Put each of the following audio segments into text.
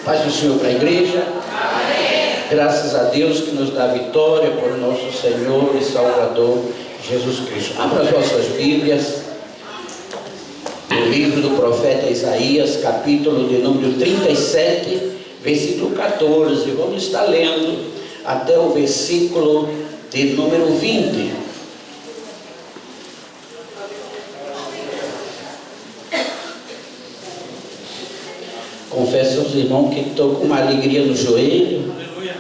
Paz do Senhor para a igreja. Amém. Graças a Deus que nos dá vitória por nosso Senhor e Salvador Jesus Cristo. Abra as vossas Bíblias no livro do profeta Isaías, capítulo de número 37, versículo 14. Vamos estar lendo até o versículo de número 20. Confesso aos irmãos que estou com uma alegria no joelho. Aleluia!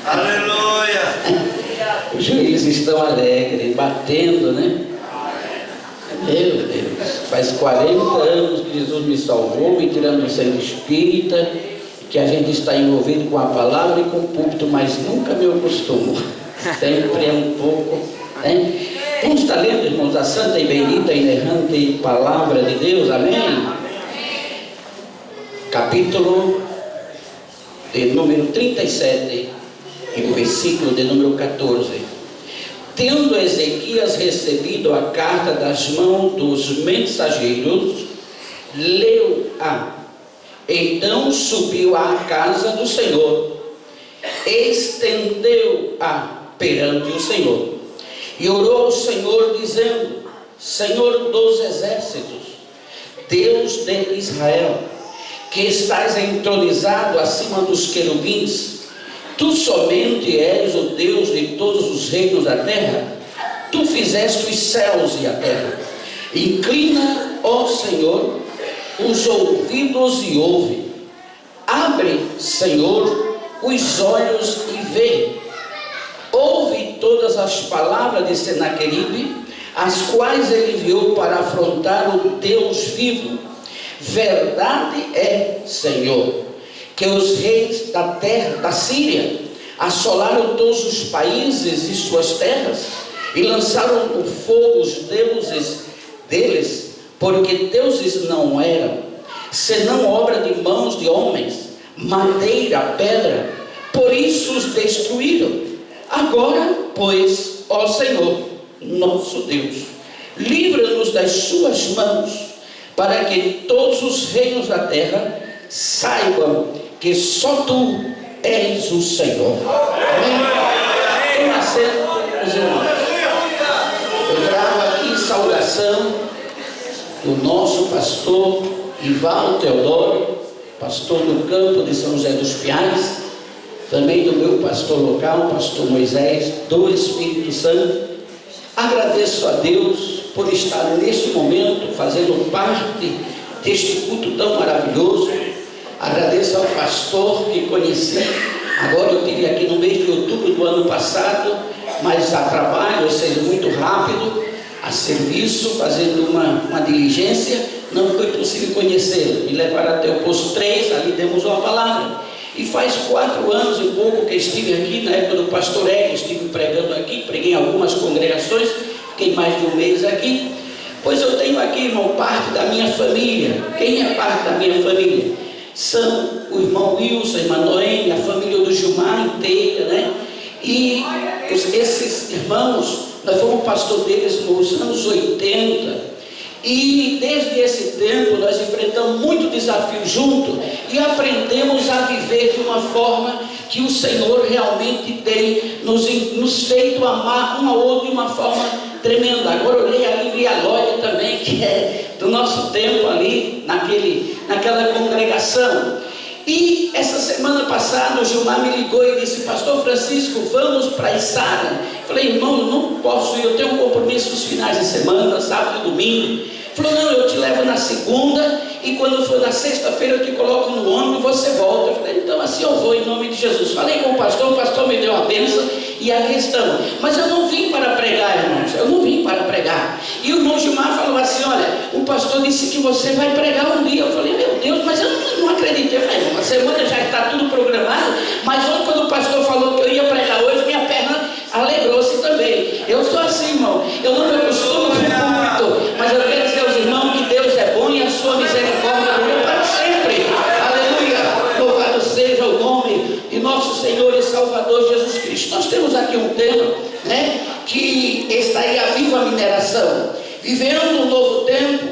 Aleluia! Os joelhos estão alegres, batendo, né? Meu Deus, faz 40 anos que Jesus me salvou, me tirando do centro espírita, que a gente está envolvido com a palavra e com o púlpito, mas nunca me acostumo. Sempre é um pouco, né? Vamos estar lendo, irmãos, a santa e bendita e inerrante palavra de Deus, amém? Capítulo de número 37 e o versículo de número 14. Tendo Ezequias recebido a carta das mãos dos mensageiros, leu-a. Então subiu à casa do Senhor, estendeu-a perante o Senhor, e orou ao Senhor, dizendo: Senhor dos exércitos, Deus de Israel, que estás entronizado acima dos querubins, tu somente és o Deus de todos os reinos da terra. Tu fizeste os céus e a terra. Inclina, ó Senhor, os ouvidos e ouve. Abre, Senhor, os olhos e vê. Ouve todas as palavras de Senaqueribe, as quais ele enviou para afrontar o Deus vivo. Verdade é, Senhor, que os reis da terra da Síria assolaram todos os países e suas terras e lançaram no fogo os deuses deles, porque deuses não eram, senão obra de mãos de homens, madeira, pedra, por isso os destruíram. Agora, pois, ó Senhor, nosso Deus, livra-nos das suas mãos, para que todos os reinos da terra saibam que só tu és o Senhor. Amém? Toma assento, meus irmãos. Eu gravo aqui saudação do nosso pastor Ivaldo Teodoro, pastor do campo de São José dos Piais, também do meu pastor local, pastor Moisés, do Espírito Santo. Agradeço a Deus por estar neste momento fazendo parte deste culto tão maravilhoso. Agradeço ao pastor que conheci, agora eu estive aqui no mês de outubro do ano passado, mas a trabalho, ou seja, muito rápido, a serviço, fazendo uma diligência, não foi possível conhecê-lo. Me levaram até o posto 3, ali demos uma palavra. E faz 4 anos e pouco que estive aqui, na época do pastor Hélio, estive pregando aqui, preguei em algumas congregações, fiquei mais de um mês aqui. Pois eu tenho aqui, irmão, parte da minha família. Quem é parte da minha família? São o irmão Wilson, a irmã Noemi, a família do Gilmar inteira, né? E esses irmãos, nós fomos pastor deles nos anos 80. E desde esse tempo nós enfrentamos muito desafio junto e aprendemos a viver de uma forma que o Senhor realmente tem nos feito amar um ao outro de uma forma tremenda. Agora eu olhei ali e vi a Lóia também, que é do nosso tempo ali, naquela congregação. E essa semana passada o Gilmar me ligou e disse: Pastor Francisco, vamos para Içara. Falei: irmão, eu não posso ir, eu tenho um compromisso nos finais de semana, sábado e domingo. Falou: não, eu te levo na segunda e quando for na sexta-feira eu te coloco no ônibus e você volta. Eu falei: então assim eu vou, em nome de Jesus. Falei com o pastor me deu a bênção e aqui estamos. Mas eu não vim para pregar, irmãos, eu não vim para pregar. E o irmão Gilmar falou assim: olha, o pastor disse que você vai pregar um dia. Eu falei: meu Deus, mas eu não acreditei. Eu falei: uma semana já está tudo programado, mas ontem quando o pastor falou que eu ia pregar hoje, minha perna alegrou-se também. Eu sou assim, irmão, eu não me acostumo com o púlpito, mas eu quero dizer aos irmãos que Deus é bom e a sua misericórdia dura para sempre. Aleluia, louvado seja o nome de nosso Senhor e Salvador Jesus Cristo. Nós temos aqui um tema, né, que está aí, a viva mineração, vivendo um novo tempo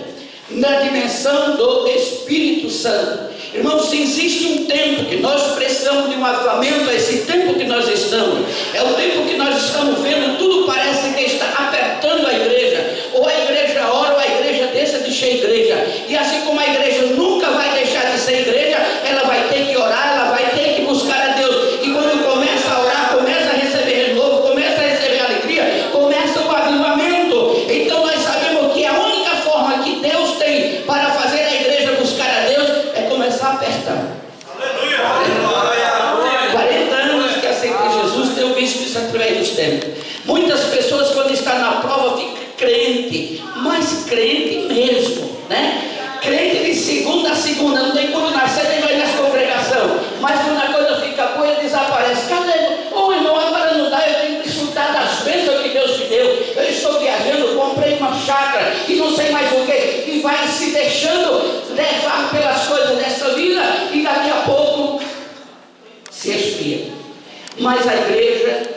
na dimensão do Espírito Santo. Irmão, se existe um tempo que nós precisamos de um avivamento, é esse tempo que nós estamos. É o tempo que nós estamos vendo, tudo parece que está apertando a igreja. Ou a igreja ora, ou a igreja deixa de ser igreja. E assim como a igreja nunca vai deixar de ser igreja, ela vai ter que orar, ela vai ter que buscar a Deus. E quando começa a orar, começa a receber renovo, começa a receber alegria, começa o avivamento. Então nós sabemos que a única forma que Deus tem para fazer a igreja buscar a Deus é começar a apertar. Aleluia! 40 anos que aceitei Jesus, tenho visto isso através dos tempos. Muitas pessoas, quando estão na prova, ficam crente, mas crente mesmo, né? Crente de segunda a segunda, não tem quando nascer, nem vai nessa congregação, mas quando a coisa fica boa, ele desaparece. Cadê? Oh, irmão, agora não dá, eu tenho que desfrutar das bênçãos que Deus me deu. Eu estou viajando, comprei uma chácara e não sei mais o que, e vai se deixando levar pelas coisas dessa vida, e daqui a pouco se esfria. Mas a igreja,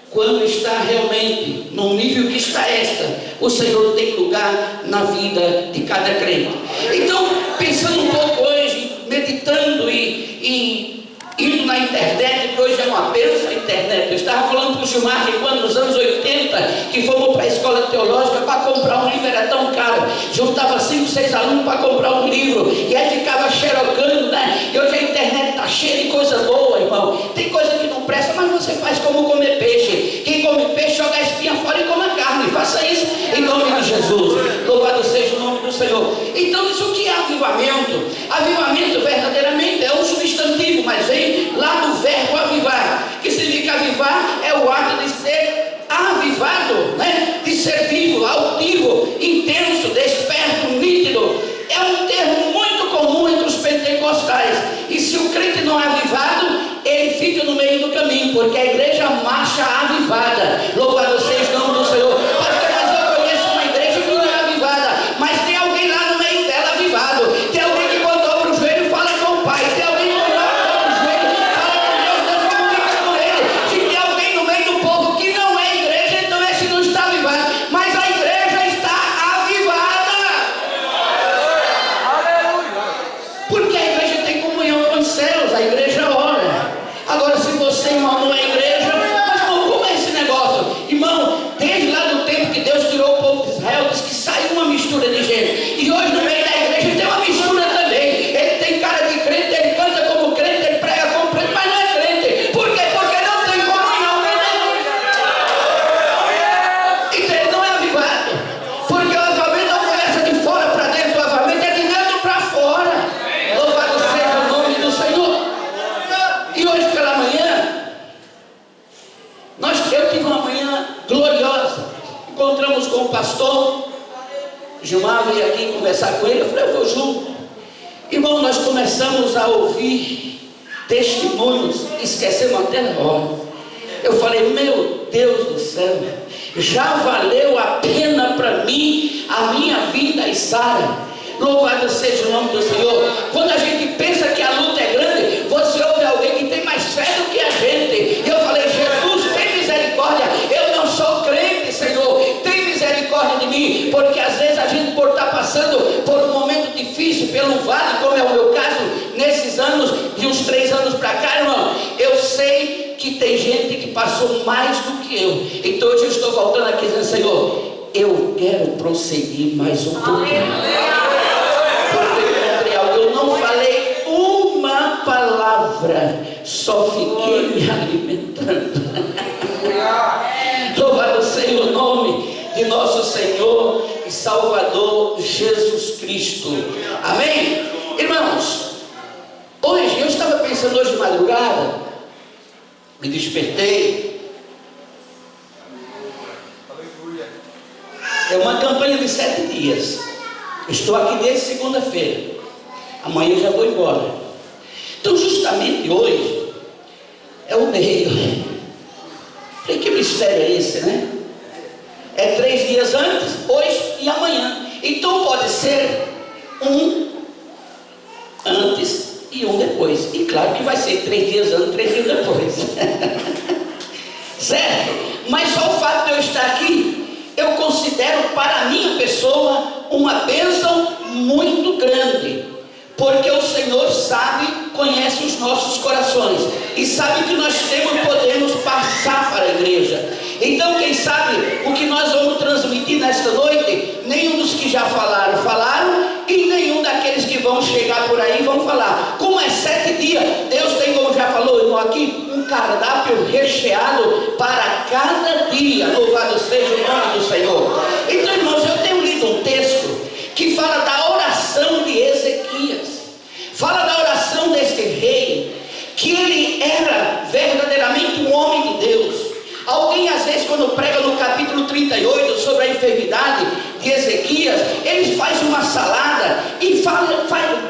quando está realmente no nível que está esta, o Senhor tem lugar na vida de cada crente. Então, pensando um pouco hoje, meditando e indo na internet, que hoje é uma bênção a internet. Eu estava falando para o Gilmar que quando nos anos 80, que fomos para a escola teológica para comprar um livro, era tão caro, juntava 5, 6 alunos para comprar um livro, e aí ficava xerocando, né? E hoje a internet está cheia de coisa boa, irmão. Tem coisa que não presta, mas você faz como comer peixe. Quem come peixe, joga a espinha fora e come a carne. Faça isso em nome de Jesus. Louvado seja o nome do Senhor. Então, isso que é avivamento? Avivamento verdadeiramente é um substantivo, mas vem lá do verbo avivar, que significa avivar é o ato de ser avivado, né? De ser vivo, altivo, intenso, desperto, nítido. É um termo muito comum entre os pentecostais. E se o crente não é avivado, ele fica no meio do caminho, porque a igreja marcha avivada. Louvado seja o nome do Senhor. Pastor, mas eu conheço uma igreja que não é avivada, mas tem alguém lá no meio dela avivado. Tem alguém que quando dobra o joelho fala com o Pai. Tem alguém que quando dobra o joelho fala com Deus, Deus comunica com ele. Se tem alguém no meio do povo que não é igreja, então esse não está avivado. Mas a igreja está avivada. Porque a igreja tem comunhão com os céus, a igreja ora. Agora, se você, irmão, não é igreja, mas como é esse negócio? Irmão, desde lá do tempo que Deus tirou o povo de Israel, diz que saiu uma mistura de gente. E hoje no meio da igreja tem uma mistura também. Ele tem cara de crente, ele canta como crente, ele prega como crente, mas não é crente. Por quê? Porque não tem comunhão com Deus. Então ele não é avivado. Porque o avivamento não começa de fora para dentro, o avivamento é de dentro para fora. Louvado seja o nome do Senhor. E hoje pela manhã, eu tive uma manhã gloriosa. Encontramos com o pastor Gilmar, veio aqui conversar com ele. Eu falei, eu vou junto. Irmão, nós começamos a ouvir testemunhos, esquecemos até na hora. Eu falei, meu Deus do céu, já valeu a pena para mim a minha vida e Sara. Louvado seja o nome do Senhor. Quando a gente pensa que a luta é grande, você ouve alguém que tem mais fé do que a gente. E eu falei, Jesus, tem misericórdia. Eu não sou crente, Senhor. Tem misericórdia de mim. Porque às vezes a gente, por estar passando por um momento difícil, pelo vale, como é o meu caso, nesses anos, de uns 3 anos para cá, irmão, eu sei que tem gente que passou mais do que eu. Então hoje eu estou voltando aqui dizendo, Senhor, eu quero prosseguir mais um pouquinho. Eu não falei uma palavra, só fiquei me alimentando. Louvado seja o nome de nosso Senhor e Salvador Jesus Cristo. Amém? Irmãos, hoje, eu estava pensando hoje de madrugada, me despertei. É uma campanha de 7 dias. Estou aqui desde segunda-feira. Amanhã eu já vou embora. Então justamente hoje é o meio. Falei, que mistério é esse, né? É 3 dias antes, hoje e amanhã. Então pode ser um antes e um depois. E claro que vai ser 3 dias antes, 3 dias depois. Certo? Mas só o fato de eu estar aqui, eu considero para a minha pessoa uma bênção muito grande. porque o Senhor sabe, conhece os nossos corações e sabe que nós podemos passar para a igreja. Então, quem sabe o que nós vamos transmitir nesta noite, nenhum dos que já falaram, e nenhum daqueles que vão chegar por aí vão falar. Como é 7 dias, Deus tem, como já falou irmão aqui, um cardápio recheado para cada dia. Louvado seja o nome do Senhor. Então, irmãos, eu tenho lido um texto que fala da oração de Ezequias, fala da oração deste rei, que ele era verdadeiramente um homem de Deus. Alguém às vezes, quando prega no capítulo 38 sobre a enfermidade de Ezequias, ele faz uma salada e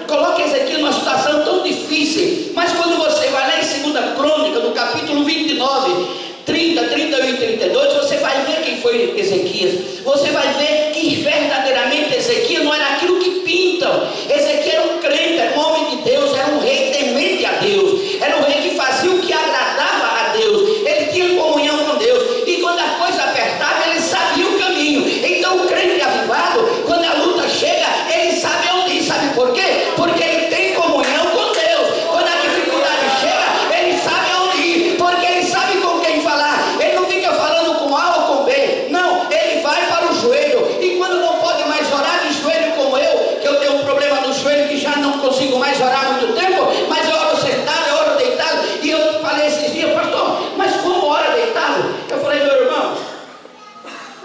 coloca Ezequias numa situação tão difícil. Mas quando você vai lá em 2 Crônica, no capítulo 29, 30, 31 e 32, você vai ver quem foi Ezequias. Você vai ver que verdadeiramente Ezequias não era aquilo que pintam. Ezequias era um crente, era um homem de Deus, era um rei temente a Deus, era um rei que fazia o que agradava a Deus, ele tinha comunhão com Deus, e quando a coisa apertava, ele sabia o caminho. Então o crente avivado, quando a luta chega, ele sabe onde ir. Sabe por quê? Porque ele tem comunhão com Deus. Quando a dificuldade chega, ele sabe onde ir, porque ele sabe com quem falar. Ele não fica falando com A ou com B, não, ele vai para o joelho. E quando não pode mais orar de joelho como eu, que eu tenho um problema no joelho que já não consigo mais orar há muito tempo, mas eu oro sentado, eu oro deitado. E eu falei esses dias, pastor, mas como ora deitado? Eu falei, meu irmão,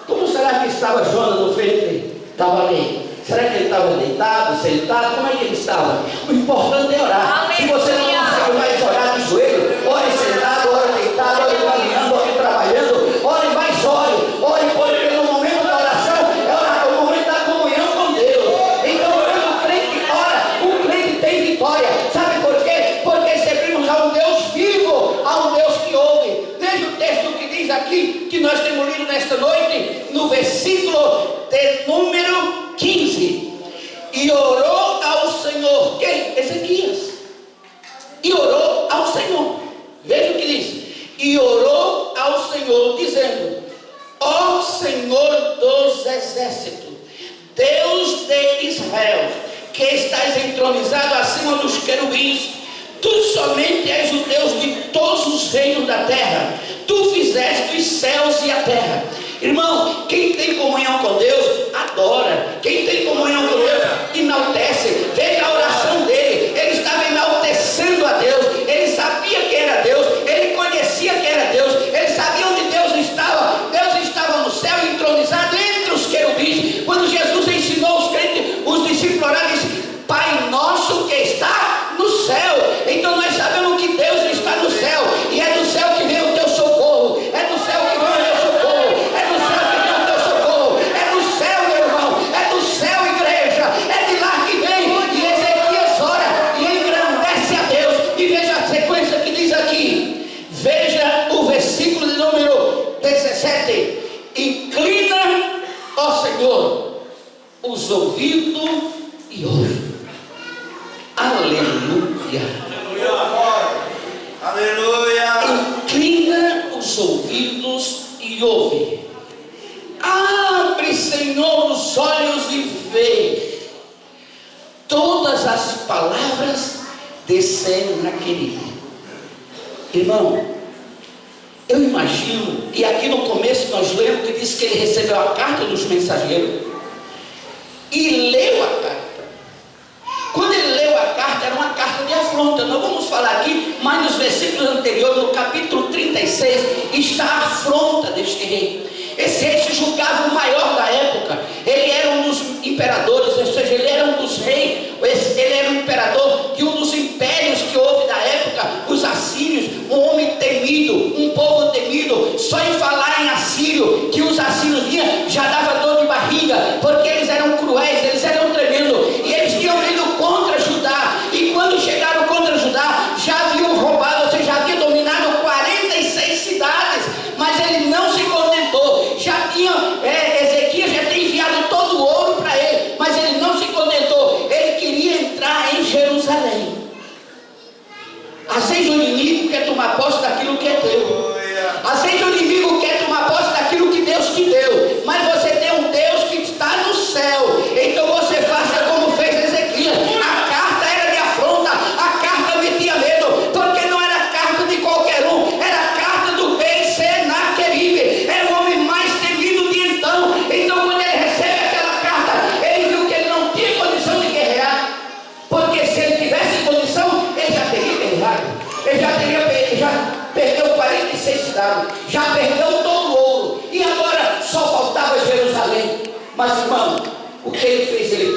como será que estava Jonas no frente? Estava ali. Será que ele estava deitado, sentado? Como é que ele estava? O importante é orar. Se você não consegue mais orar de joelho, ore sentado, ore deitado, ore caminhando, ore trabalhando, ore mais, ore, porque no momento da oração é o momento da comunhão com Deus. Então, quando o crente ora, o crente tem vitória. Sabe por quê? Porque servimos a um Deus vivo, a um Deus que ouve. Veja o texto que diz aqui, que nós temos lido nesta noite, no versículo de número 15. E orou ao Senhor. Quem? Ezequias. E orou ao Senhor. Veja o que diz. E orou ao Senhor, dizendo: ó Senhor dos exércitos, Deus de Israel, que estás entronizado acima dos querubins, tu somente és o Deus de todos os reinos da terra. Tu fizeste os céus e a terra. Irmão, quem tem comunhão com Deus, adora. Quem tem comunhão com Deus, enaltece. Veja a oração dele. Ele estava enaltecendo a Deus. Ele sabia que era Deus. Ele conhecia que era Deus. Ele sabia onde Deus estava. Deus estava no céu, entronizado entre os querubins. Quando Jesus ensinou os crentes, os discípulos oraram, disse: Pai nosso que está no céu. Então nós sabemos que Deus está no céu. E é do céu que vem o teu socorro. É do céu que vem o teu socorro. É do céu que vem o teu socorro. É do céu, meu irmão. É do céu, igreja. É de lá que vem. E Ezequias ora e engrandece a Deus. E veja a sequência que diz aqui. Veja o versículo de número 17. Inclina, ó Senhor, os ouvidos e ouve. Aleluia. Aleluia. Inclina os ouvidos e ouve. Abre, Senhor, os olhos e vê. Todas as palavras desceram naquele dia. Irmão, eu imagino, e aqui no começo nós lemos que diz que ele recebeu a carta dos mensageiros e leu a carta. Quando ele leu a carta, era uma carta de afronta. Nós vamos falar aqui, mas nos versículos anteriores, no capítulo 36, está a afronta deste rei. Esse rei se julgava o maior da época. Ele era um dos imperadores, ou seja, ele era um dos reis. Ele era um imperador de um dos impérios que houve da época, os assírios, um homem temido, um povo temido. Só em falar em assírio, que os assírios vinham, já dava dor de barriga, porque eles eram cruéis, eles eram tremendos, e eles tinham vindo contra Judá. E quando chegaram contra Judá, já haviam roubado, ou seja, já haviam dominado 46 cidades, mas ele não se contentou. Já tinha, Ezequias já tinha enviado todo o ouro para ele, mas ele não se contentou. Ele queria entrar em Jerusalém. Às vezes o inimigo quer tomar posse daquilo que é teu. Às vezes o inimigo quer tomar posse daquilo que Deus te deu, mas você tem um Deus que está no céu. Então você faça como fez Ezequias. A carta era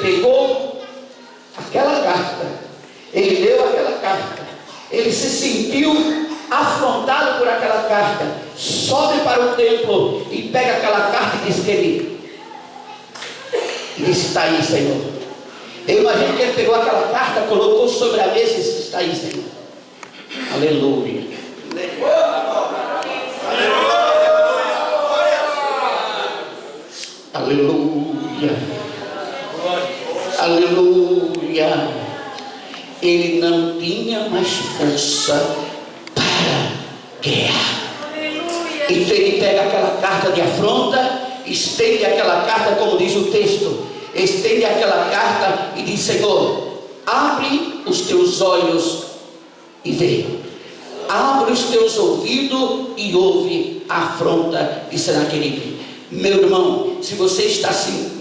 pegou aquela carta, ele leu aquela carta, ele se sentiu afrontado por aquela carta, sobe para o templo e pega aquela carta e diz que ele disse: está aí, Senhor. Eu imagino que ele pegou aquela carta, colocou sobre a mesa e disse: está aí, Senhor. Aleluia. Aleluia. Aleluia. Ele não tinha mais força para guerrear. Então ele pega aquela carta de afronta, estende aquela carta, como diz o texto, estende aquela carta e diz: Senhor, abre os teus olhos e vê, abre os teus ouvidos e ouve a afronta de Senaqueribe. Meu irmão, se você está se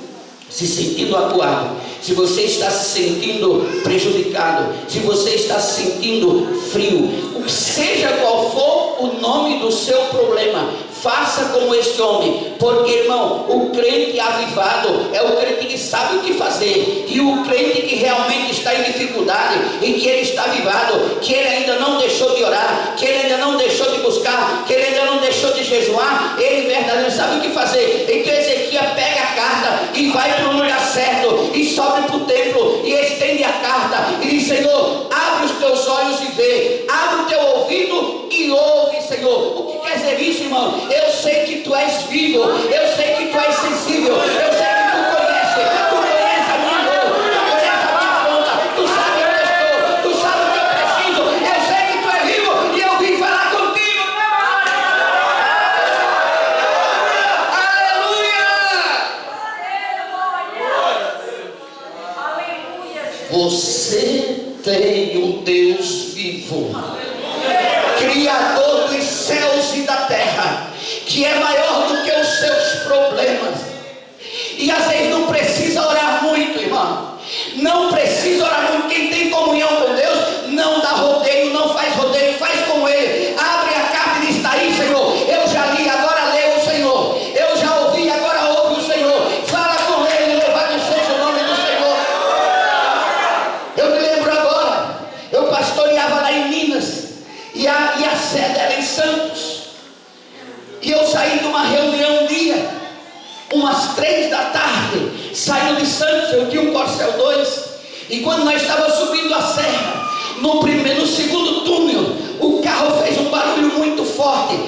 sentindo acuado, se você está se sentindo prejudicado, se você está se sentindo frio, seja qual for o nome do seu problema, faça como este homem, porque, irmão, o crente avivado é o crente que sabe o que fazer, e o crente que realmente está em dificuldade, e que ele está avivado, que ele ainda não deixou de orar, que ele ainda não deixou de buscar, que ele ainda não deixou de jejuar, ele verdadeiramente sabe o que fazer. Então Ezequias pega a carta e vai para o lugar certo, e sobe para o templo, e estende a carta, e diz: Senhor, abre os teus olhos e vê, abre o teu ouvido e ouve, Senhor. O que quer dizer isso, irmão? Eu sei que tu és vivo, eu sei que tu és sensível, eu sei que tu conhece a minha dor, tu conhece a minha afronta, tu sabe onde eu estou, tu sabe o que eu preciso, eu sei que tu és vivo e eu vim falar contigo. Aleluia! Você tem um Deus vivo, Criador dos céus e da terra, que é maior do que os seus problemas. E às vezes não precisa orar muito, irmão. Não precisa orar muito. Quem tem comunhão com Deus não dá rodeio, não faz rodeio, faz com Ele. Abre a carta e diz: está aí, Senhor. Eu já li, agora lê o Senhor. Eu já ouvi, agora ouve o Senhor. Fala com Ele, louvado seja o nome do Senhor. Eu me lembro agora, eu pastoreava lá em Minas, e a sede era em Santos. E eu saí de uma reunião um dia, umas 3 da tarde, saindo de Santos, eu tinha um Corcel 2, e quando nós estávamos subindo a serra, no segundo túnel, o carro fez um barulho muito forte,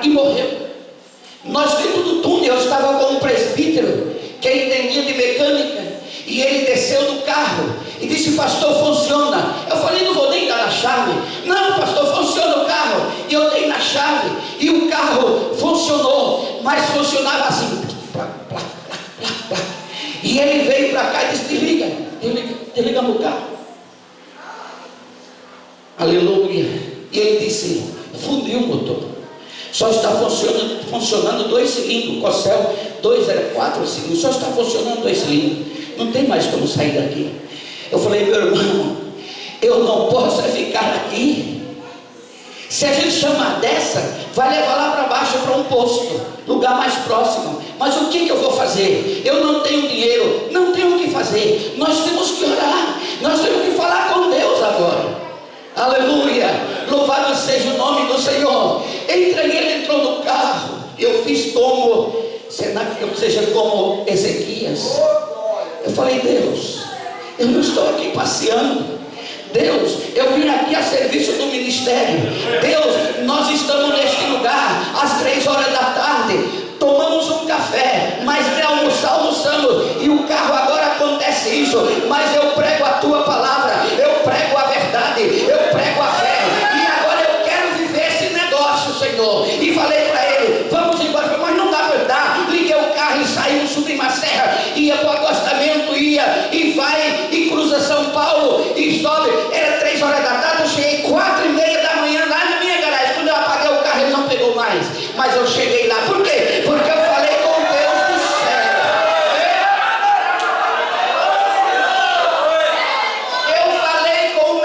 e morreu. Nós dentro do túnel, eu estava com um presbítero, que entendia de mecânica, e ele desceu do carro, e disse: pastor, funciona. Eu falei: não vou nem dar a chave. Não, pastor, funciona o carro. E eu dei na chave, e o carro funcionou, mas funcionava assim, e ele veio para cá e disse: desliga meu carro. Aleluia. E ele disse: fundiu o motor, só está funcionando 2 cilindros, o Corcel 2 era 4 cilindros, só está funcionando 2 cilindros, não tem mais como sair daqui. Eu falei: meu irmão, eu não posso ficar aqui. Se a gente chamar dessa, vai levar lá para baixo, para um posto, lugar mais próximo. Mas o que eu vou fazer? Eu não tenho dinheiro, não tenho o que fazer. Nós temos que orar, nós temos que falar com Deus agora. Aleluia, louvado seja o nome do Senhor. Ele entrou no carro, eu fiz como, será que eu seja como Ezequias? Eu falei: Deus, eu não estou aqui passeando. Deus, eu vim aqui a serviço do ministério. Deus, nós estamos neste lugar às 3 horas da tarde, tomamos um café, mas de almoçamos, e o carro agora acontece isso, mas eu prego a tua palavra, eu prego a verdade, eu prego a fé, e agora eu quero viver esse negócio, Senhor. E falei para ele: vamos embora. Mas não dá para dar. Liguei o carro e saímos, subimos a serra, ia para o acostamento, ia e vai e cruza São Paulo e sobe. Era 3 horas da tarde, eu cheguei 4:30 da manhã lá na minha garagem. Quando eu apaguei o carro, ele não pegou mais, mas eu cheguei lá. Por quê? Porque eu falei com Deus do céu. Eu falei com o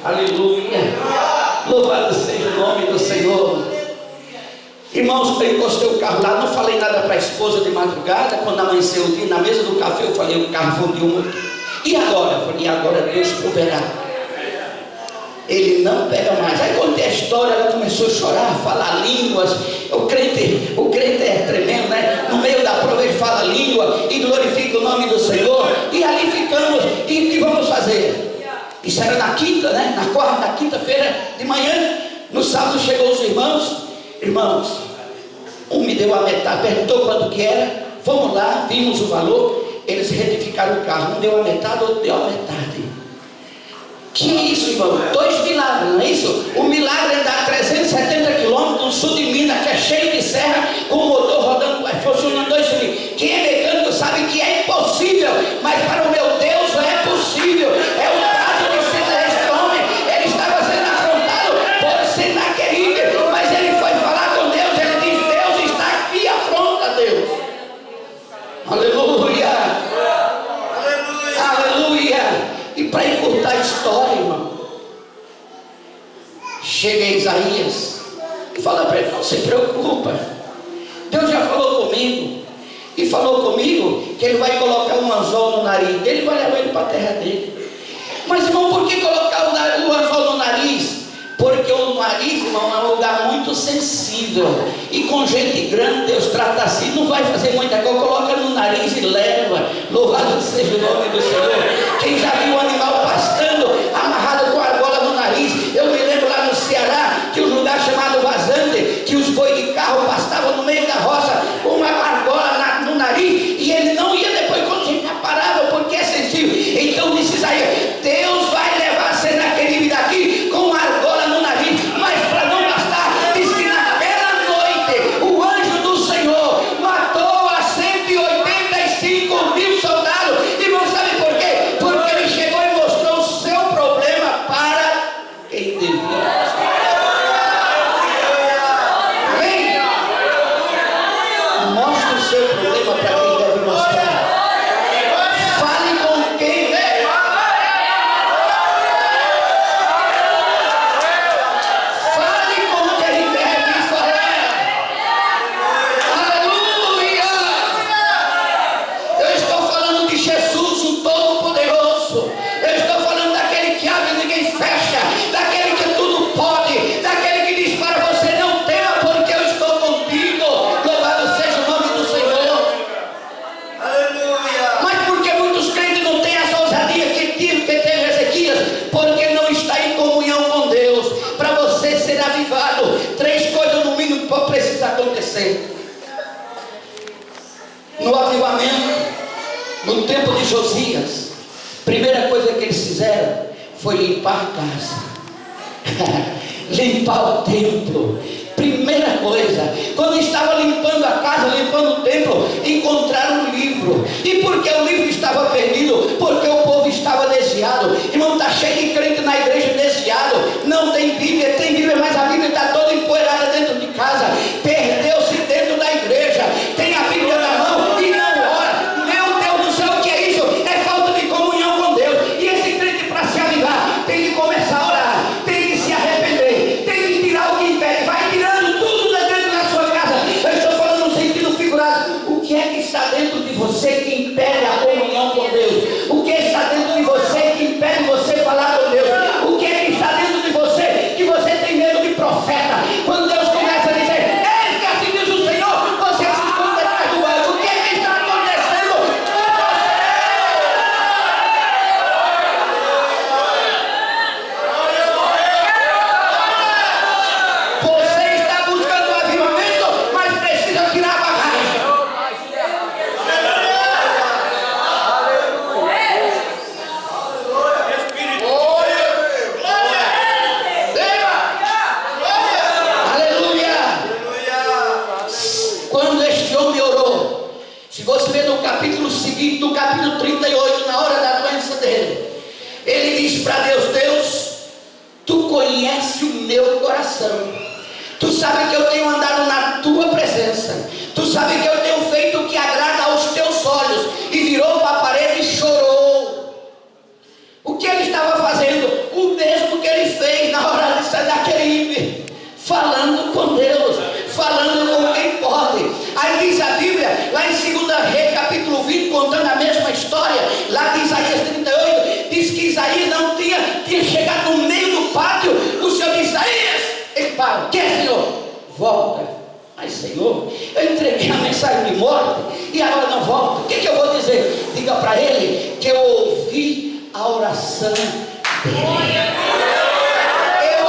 Aleluia. Louvado seja o nome do Senhor. Irmãos, eu encostei o carro lá, não falei nada para a esposa de madrugada. Quando amanheceu o dia, na mesa do café, eu falei: o carro fundiu muito. E agora? Eu falei: e agora Deus proverá. Ele não pega mais. Aí contei a história, ela começou a chorar, falar línguas. O crente é tremendo, né? No meio da prova ele fala língua e glorifica o nome do Senhor. E ali ficamos. E o que vamos fazer? Isso era na quinta, né? Na quinta-feira de manhã. No sábado chegou os irmãos, um me deu a metade, perguntou quanto que era. Fomos lá, vimos o valor. Eles retificaram o carro. Um deu a metade, outro deu a metade. Que é isso, irmão? 2 milagres, não é isso? O milagre é dar 370 quilômetros no sul de Minas, que é cheio de serra, com o motor rodando, funcionando 2 cilindros. Quem é mecânico sabe que é impossível, mas para o meu Deus é possível. É o caso de este homem. Ele estava sendo afrontado por Senaqueribe, mas ele foi falar com Deus. Ele diz: Deus está aqui, afronta Deus. Aleluia. Aleluia. E para encurtar a história, irmão, chega Isaías e fala para ele: não se preocupa, Deus já falou comigo, e falou comigo que ele vai colocar um anzol no nariz dele e vai levar ele para a terra dele. Mas, irmão, por que colocar o anzol no nariz? Porque o nariz, irmão, é um lugar muito sensível, e com gente grande Deus trata assim. Não vai fazer muita coisa, coloca no nariz e leva. Louvado seja o nome do Senhor. Quem já viu um animal pastando amarrado com argola no nariz? Eu me lembro lá no Ceará, que um lugar chamado Vazante, que os boi de carro pastavam no meio da roça com uma argola no nariz, e ele não ia depois quando a gente parava, porque é sensível. Então disse Isaías: Deus vai levar Senaqueribe daqui com uma argola no nariz. Mas para não bastar, diz que naquela noite o anjo do Senhor matou a 185 mil soldados. E não sabe por quê? Porque ele chegou e mostrou o seu problema para quem devia. Amém? Mostre o seu problema para quem deve mostrar. Fale com quem deve. Fale com quem deve falar. Aleluia! Eu estou falando de Jesus, o Todo-Poderoso. Eu estou falando daquele que abre e ninguém fecha, daquele que tudo pode, daquele que diz para você: não tema, porque eu estou contigo. Louvado seja o nome do Senhor. Aleluia. Mas por que muitos crentes não têm essa ousadia que teve Ezequias? Porque não está em comunhão com Deus. Para você ser avivado, 3 coisas no mínimo precisam acontecer. No avivamento, no tempo de Josias, primeira coisa que eles fizeram foi limpar a casa. Limpar o templo. Primeira coisa, quando estava limpando a casa, limpando o templo, encontraram um livro. E por que o livro estava perdido? Porque o povo estava desviado. Irmão, está cheio de crente na igreja desviado. Não tem Bíblia, tem Bíblia, mas a Bíblia está toda empoeirada dentro de casa. Perdeu-se dentro da igreja. Tem a Bíblia na mão e não ora. Meu Deus do céu, o que é isso? É falta de comunhão com Deus. E esse crente, para se avivar, tem que começar a orar, tem que se arrepender, tem que tirar o que impede. Vai tirando tudo de dentro da sua casa. Eu estou falando no sentido figurado. O que é que está dentro de você que impede a comunhão com Deus? O que está dentro de você que impede você falar com Deus? O que é que está dentro de você que você tem medo de profeta? Quando Deus começa a dizer: eis que assim diz o Senhor, você se esconde atrás do banco. O que é que está acontecendo com você? Você está buscando um avivamento, mas precisa tirar a bagagem. Aleluia! Quando este homem orou, se você ver no capítulo seguinte, no capítulo 38, na hora da doença dele, ele diz para Deus: Deus, tu conheces o meu coração, tu sabe que eu tenho andado na tua presença, tu sabe que eu tenho feito o que agrada aos teus olhos. E virou para a parede e chorou. O que ele estava fazendo? O mesmo que ele volta. Mas Senhor, eu entreguei a mensagem de morte e agora não volta. O que eu vou dizer? Diga para ele que eu ouvi a oração dele. Eu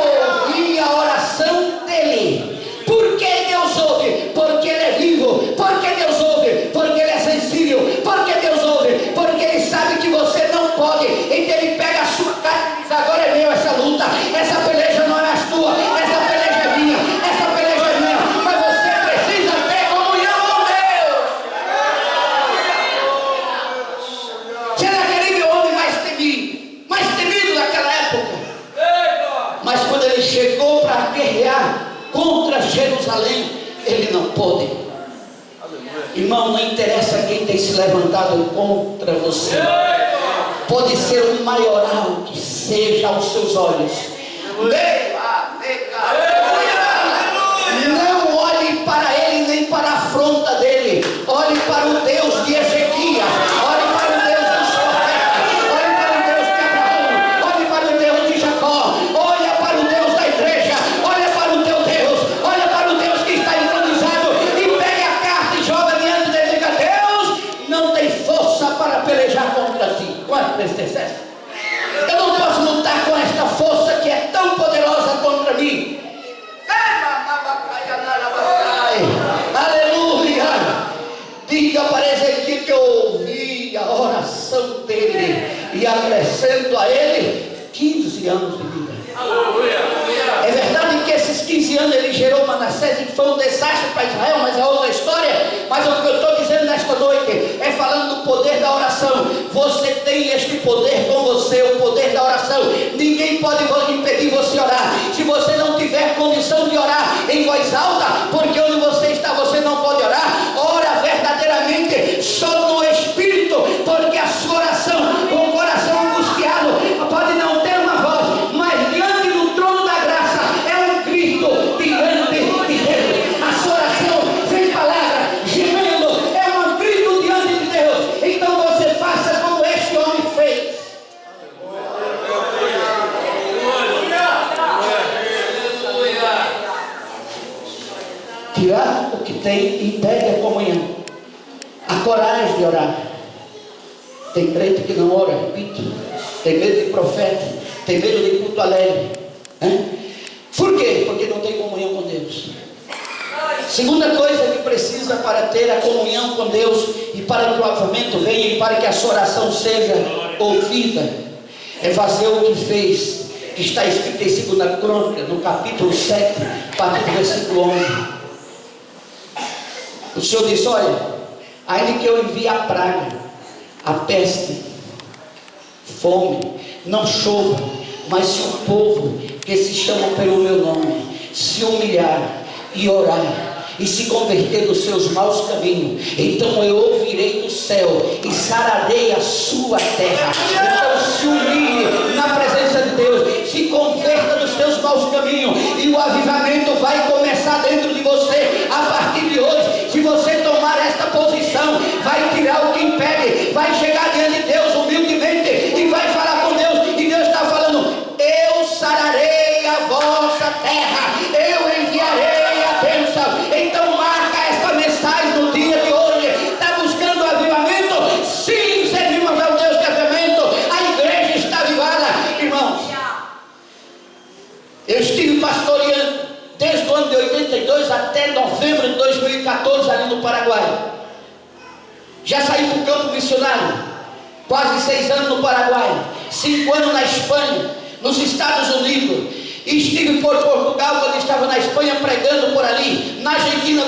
ouvi a oração dele. Por que Deus ouve? Porque ele é vivo. Por que Deus ouve? Porque ele é sensível. Por que Deus ouve? Porque ele sabe que você não pode. Então ele pega a sua carta e diz: agora é meu essa luta. Essa peleja não é mais tua. Essa peleja é minha. Essa peleja é minha. Mas você precisa ter comunhão com Deus. Que era aquele homem mais temido naquela época. Mas quando ele chegou para guerrear contra Jerusalém, ele não pôde. Irmão, não interessa quem tem se levantado contra você. Pode ser o maioral que seja aos seus olhos. Não olhe para ele nem para a afronta dele. Olhe para o Deus de Ezequias. Olhe para o Deus dos profetas. Olhe para o Deus de Abraão. Olhe para o Deus de Jacó. Olha para o Deus da igreja. Olha para o teu Deus. Olha para o Deus que está entronizado. E pegue a carta e joga diante dele. Diga: Deus não tem força para pelejar contra ti. Quanto tristeza! Eu não posso lutar com esta força que é tão poderosa contra mim. Aleluia! Diga para Ezequiel que eu ouvi a oração dele e acrescento a ele 15 anos de vida. É verdade que esses 15 anos ele gerou Manassés e que foi um desastre para Israel, mas é outra história. Mas o que eu estou dizendo nesta noite é falando do poder da oração. Você tem este poder com você, o poder da oração. Ninguém pode impedir você orar. Se você não tiver condição de orar em voz alta, porque onde você está você não pode orar, ora verdadeiramente só no Espírito, porque a sua oração, com o coração angustiado, pode não ter uma voz, mas diante do trono da graça é um grito diante de Deus. A sua oração sem palavras, gemendo, é um grito diante de Deus. Então você faça como este homem fez. Tirar o que tem impede a comunhão. A coragem de orar. Tem crente que não ora, repito. Tem medo de profeta. Tem medo de culto alegre. Por quê? Porque não tem comunhão com Deus. Segunda coisa que precisa para ter a comunhão com Deus e para que o avivamento venha e para que a sua oração seja ouvida, é fazer o que fez, que está escrito em 2 Crônica, no capítulo 7, a partir do versículo 11. O Senhor disse: olha, ainda que eu envie a praga, a peste, fome, não chova, mas se o povo que se chama pelo meu nome se humilhar e orar e se converter dos seus maus caminhos, então eu ouvirei do céu e sararei a sua terra. Então se humilhe na presença de Deus, se converta dos seus maus caminhos, e o avivamento vai começar dentro de você a partir de hoje. Se você tomar esta posição, vai tirar o que impede, vai chegar diante de Deus humildemente e vai falar com Deus, e Deus está falando: eu sararei a vossa terra, eu enviarei a bênção. Então marca esta mensagem no dia de hoje. Está buscando avivamento? Sim, servimos ao Deus de avivamento. A igreja está avivada. Irmãos, eu estive pastoreando desde o ano de 82 até novembro de 2014 ali no Paraguai. Já saí para o campo missionário, quase 6 anos no Paraguai, 5 anos na Espanha, nos Estados Unidos. E estive por Portugal quando estava na Espanha pregando por ali, na Argentina.